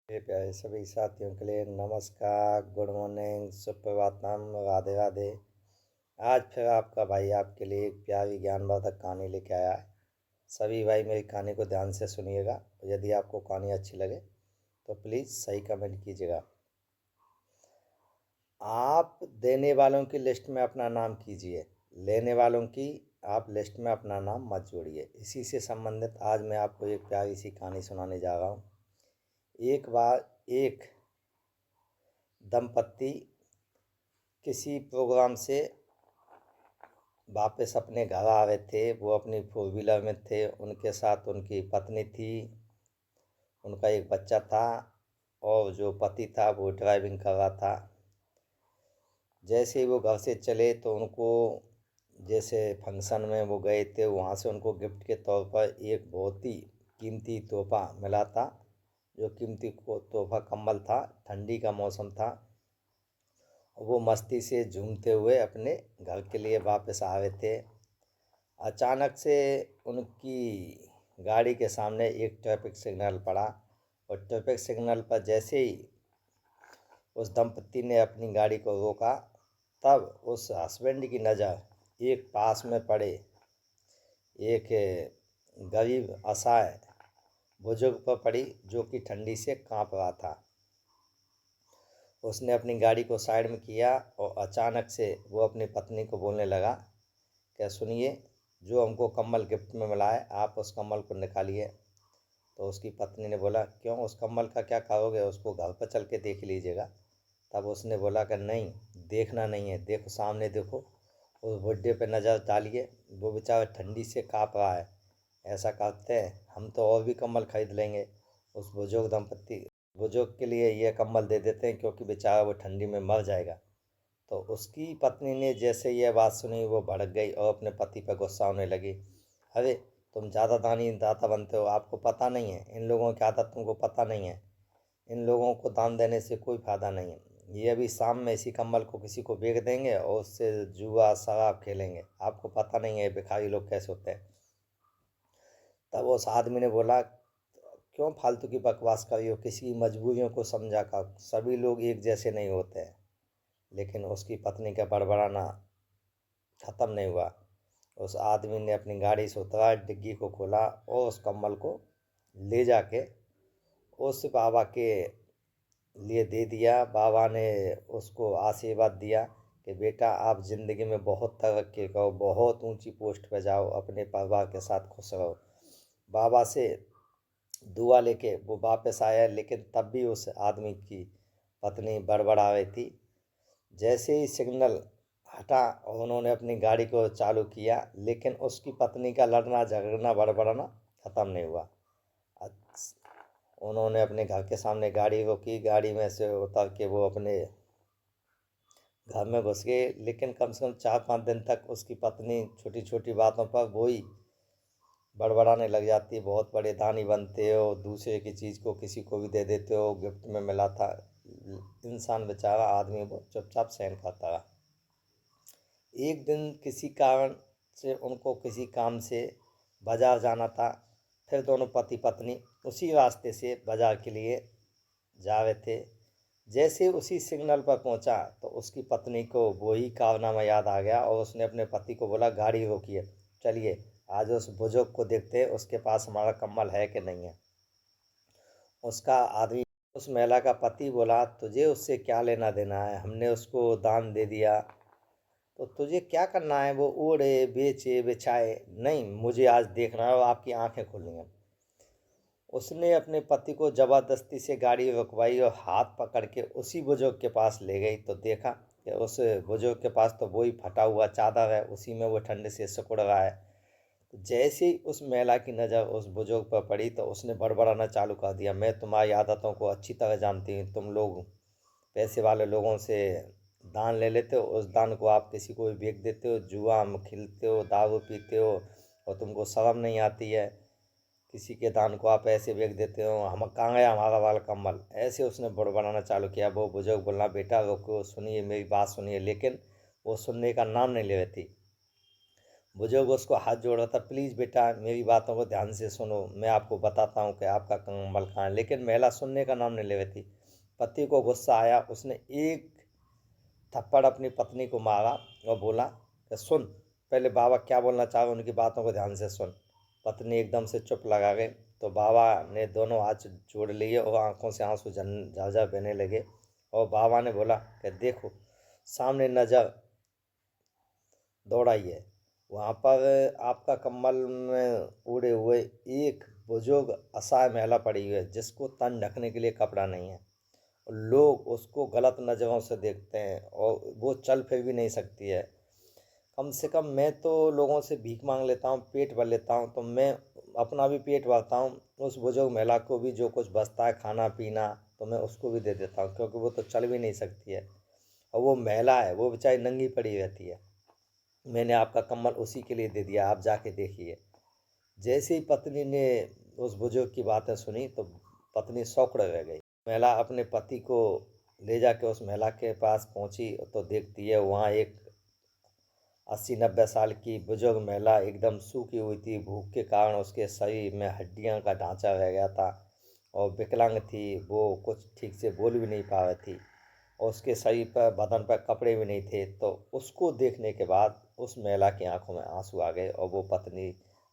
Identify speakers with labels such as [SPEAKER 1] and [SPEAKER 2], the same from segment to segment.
[SPEAKER 1] मेरे प्यारे सभी साथियों के लिए नमस्कार, गुड मॉर्निंग, सुप्रभातम, राधे राधे। आज फिर आपका भाई आपके लिए एक प्यारी ज्ञानवर्धक कहानी लेके आया है। सभी भाई मेरी कहानी को ध्यान से सुनिएगा। यदि आपको कहानी अच्छी लगे तो प्लीज़ सही कमेंट कीजिएगा। आप देने वालों की लिस्ट में अपना नाम कीजिए, लेने वालों की आप लिस्ट में अपना नाम मत जोड़िए। इसी से संबंधित आज मैं आपको एक प्यारी सी कहानी सुनाने जा रहा हूँ। एक बार एक दंपत्ति किसी प्रोग्राम से वापस अपने घर आ रहे थे। वो अपनी फोर व्हीलर में थे, उनके साथ उनकी पत्नी थी, उनका एक बच्चा था और जो पति था वो ड्राइविंग कर रहा था। जैसे ही वो घर से चले तो उनको जैसे फंक्शन में वो गए थे, वहाँ से उनको गिफ्ट के तौर पर एक बहुत ही कीमती तोहफा मिला था। जो कीमती तोहफा कंबल था। ठंडी का मौसम था। वो मस्ती से झूमते हुए अपने घर के लिए वापस आ रहे थे। अचानक से उनकी गाड़ी के सामने एक ट्रैफिक सिग्नल पड़ा और ट्रैफिक सिग्नल पर जैसे ही उस दंपत्ति ने अपनी गाड़ी को रोका, तब उस हस्बैंड की नज़र एक पास में पड़े एक गरीब असहाय बुजुर्ग पर पड़ी, जो कि ठंडी से कांप रहा था। उसने अपनी गाड़ी को साइड में किया और अचानक से वो अपनी पत्नी को बोलने लगा, क्या सुनिए, जो हमको कम्बल गिफ्ट में मिला है, आप उस कम्बल को निकालिए। तो उसकी पत्नी ने बोला, क्यों, उस कम्बल का क्या करोगे, उसको घर पर चल के देख लीजिएगा। तब उसने बोला कि नहीं, देखना नहीं है, देखो सामने देखो, उस बुढ़े पे नज़र डालिए, वो बेचारा ठंडी से काँप रहा है। ऐसा करते हैं, हम तो और भी कम्बल खरीद लेंगे। उस बुजुर्ग के लिए ये कम्बल दे देते हैं, क्योंकि बेचारा वो ठंडी में मर जाएगा। तो उसकी पत्नी ने जैसे ये बात सुनी, वो भड़क गई और अपने पति पर गुस्सा होने लगी। अरे, तुम ज़्यादा दानी दाता बनते हो, आपको पता नहीं है, इन लोगों की आदत तुमको पता नहीं है। इन लोगों को दान देने से कोई फ़ायदा नहीं है। ये अभी शाम में इसी कंबल को किसी को बेच देंगे और उससे जुआ शराब खेलेंगे। आपको पता नहीं है भिखारी लोग कैसे होते हैं। तब उस आदमी ने बोला, क्यों फालतू की बकवास कर रही हो, किसी की मजबूरियों को समझा कर, सभी लोग एक जैसे नहीं होते हैं। लेकिन उसकी पत्नी का बड़बड़ाना ख़त्म नहीं हुआ। उस आदमी ने अपनी गाड़ी से उतरा, डिग्गी को खोला और उस कंबल को ले जाके उस बाबा के लिए दे दिया। बाबा ने उसको आशीर्वाद दिया कि बेटा, आप ज़िंदगी में बहुत तरक्की करो, बहुत ऊंची पोस्ट पे जाओ, अपने परिवार के साथ खुश रहो। बाबा से दुआ लेके वो वापस आया, लेकिन तब भी उस आदमी की पत्नी बड़बड़ा रही थी। जैसे ही सिग्नल हटा और उन्होंने अपनी गाड़ी को चालू किया, लेकिन उसकी पत्नी का लड़ना झगड़ना बड़बड़ाना ख़त्म नहीं हुआ। उन्होंने अपने घर के सामने गाड़ी रोकी, गाड़ी में से उतर के वो अपने घर में घुस गए। लेकिन कम से कम 4-5 दिन तक उसकी पत्नी छोटी छोटी बातों पर वही बड़बड़ाने लग जाती है, बहुत बड़े दानी बनते हो, दूसरे की चीज़ को किसी को भी दे देते हो, गिफ्ट में मिला था। इंसान बेचारा आदमी वो चुपचाप सहन करता रहा। एक दिन किसी कारण से उनको किसी काम से बाज़ार जाना था। फिर दोनों पति पत्नी उसी रास्ते से बाज़ार के लिए जा रहे थे। जैसे उसी सिग्नल पर पहुंचा तो उसकी पत्नी को वही कारनामा याद आ गया और उसने अपने पति को बोला, गाड़ी रोकिए, चलिए आज उस बुजुर्ग को देखते हैं, उसके पास हमारा कम्बल है कि नहीं है। उसका आदमी, उस महिला का पति बोला, तुझे उससे क्या लेना देना है, हमने उसको दान दे दिया, तो तुझे क्या करना है, वो ओढ़े बेचे बिछाए, नहीं, मुझे आज देखना है और आपकी आंखें खुलनी हैं। उसने अपने पति को ज़बरदस्ती से गाड़ी रुकवाई और हाथ पकड़ के उसी बुजुर्ग के पास ले गई। तो देखा कि उस बुजुर्ग के पास तो वही फटा हुआ चादर है, उसी में वो ठंड से सिकुड़ रहा है। तो जैसे ही उस महिला की नज़र उस बुजुर्ग पर पड़ी तो उसने बड़बड़ाना चालू कर दिया, मैं तुम्हारी आदतों को अच्छी तरह जानती हूँ, तुम लोग पैसे वाले लोगों से दान ले लेते हो, उस दान को आप किसी को भी बेच देते हो, जुआ में खेलते हो, दारू पीते हो और तुमको शर्म नहीं आती है। किसी के दान को आप ऐसे बेच देते हो, हम कहाँ गया हमारा वाला कम्बल, ऐसे उसने बड़बड़ाना चालू किया। वो बुजुर्ग बोलना, बेटा रुको, सुनिए, मेरी बात सुनिए, लेकिन वो सुनने का नाम नहीं ले रही थी। बुजुर्ग उसको हाथ जोड़ रहा था, प्लीज़ बेटा मेरी बातों को ध्यान से सुनो, मैं आपको बताता हूँ कि आपका कम्बल कहाँ है। लेकिन महिला सुनने का नाम नहीं ले रही थी। पति को गुस्सा आया, उसने एक थप्पड़ अपनी पत्नी को मारा और बोला कि सुन, पहले बाबा क्या बोलना चाह रहे उनकी बातों को ध्यान से सुन। पत्नी एकदम से चुप लगा गई। तो बाबा ने दोनों हाथ जोड़ लिए और आंखों से आंसू झरझर बहने लगे। और बाबा ने बोला कि देखो सामने नज़र दौड़ाइए, वहाँ पर आपका कम्बल में उड़े हुए एक बुजुर्ग असहाय महिला पड़ी हुई है जिसको तन ढकने के लिए कपड़ा नहीं है। लोग उसको गलत नज़रों से देखते हैं और वो चल फिर भी नहीं सकती है। कम से कम मैं तो लोगों से भीख मांग लेता हूँ, पेट भर लेता हूँ, तो मैं अपना भी पेट भरता हूँ, उस बुजुर्ग महिला को भी जो कुछ बचता है खाना पीना तो मैं उसको भी दे देता हूँ, क्योंकि वो तो चल भी नहीं सकती है और वो महिला है, वो बेचारी नंगी पड़ी रहती है। मैंने आपका कम्बल उसी के लिए दे दिया, आप जाके देखिए। जैसे ही पत्नी ने उस बुजुर्ग की बातें सुनी तो पत्नी सौकड़ रह गई। महिला अपने पति को ले जाके उस महिला के पास पहुंची तो देखती है वहाँ एक 80-90 साल की बुजुर्ग महिला एकदम सूखी हुई थी। भूख के कारण उसके शरीर में हड्डियां का ढांचा रह गया था और विकलांग थी, वो कुछ ठीक से बोल भी नहीं पा रही थी और उसके शरीर पर बदन पर कपड़े भी नहीं थे। तो उसको देखने के बाद उस महिला की आंखों में आंसू आ गए और वो पत्नी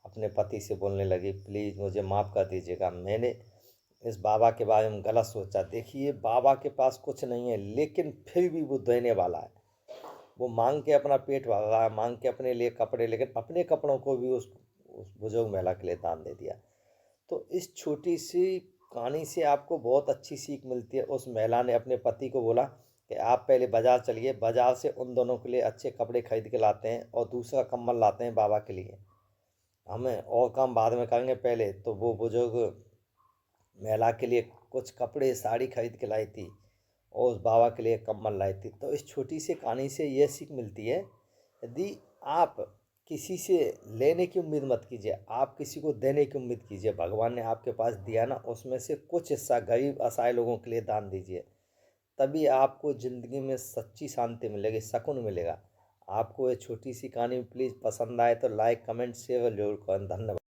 [SPEAKER 1] अपने पति से बोलने लगी, प्लीज़ मुझे माफ़ कर दीजिएगा, मैंने इस बाबा के बारे में गलत सोचा। देखिए बाबा के पास कुछ नहीं है लेकिन फिर भी वो देने वाला है। वो मांग के अपना पेट भर रहा है, मांग के अपने लिए कपड़े, लेकिन अपने कपड़ों को भी उस बुजुर्ग महिला के लिए दान दे दिया। तो इस छोटी सी कहानी से आपको बहुत अच्छी सीख मिलती है। उस महिला ने अपने पति को बोला कि आप पहले बाज़ार चलिए, बाज़ार से उन दोनों के लिए अच्छे कपड़े खरीद के लाते हैं और दूसरा कंबल लाते हैं बाबा के लिए, हमें और काम बाद में करेंगे, पहले तो वो बुजुर्ग महिला के लिए कुछ कपड़े साड़ी खरीद के लाई थी और उस बाबा के लिए कम्बल लाई थी। तो इस छोटी सी कहानी से ये सीख मिलती है, यदि आप किसी से लेने की उम्मीद मत कीजिए, आप किसी को देने की उम्मीद कीजिए। भगवान ने आपके पास दिया ना, उसमें से कुछ हिस्सा गरीब असहाय लोगों के लिए दान दीजिए, तभी आपको ज़िंदगी में सच्ची शांति मिलेगी, सुकून मिलेगा। आपको ये छोटी सी कहानी प्लीज़ पसंद आए तो लाइक कमेंट शेयर जरूर करें। धन्यवाद।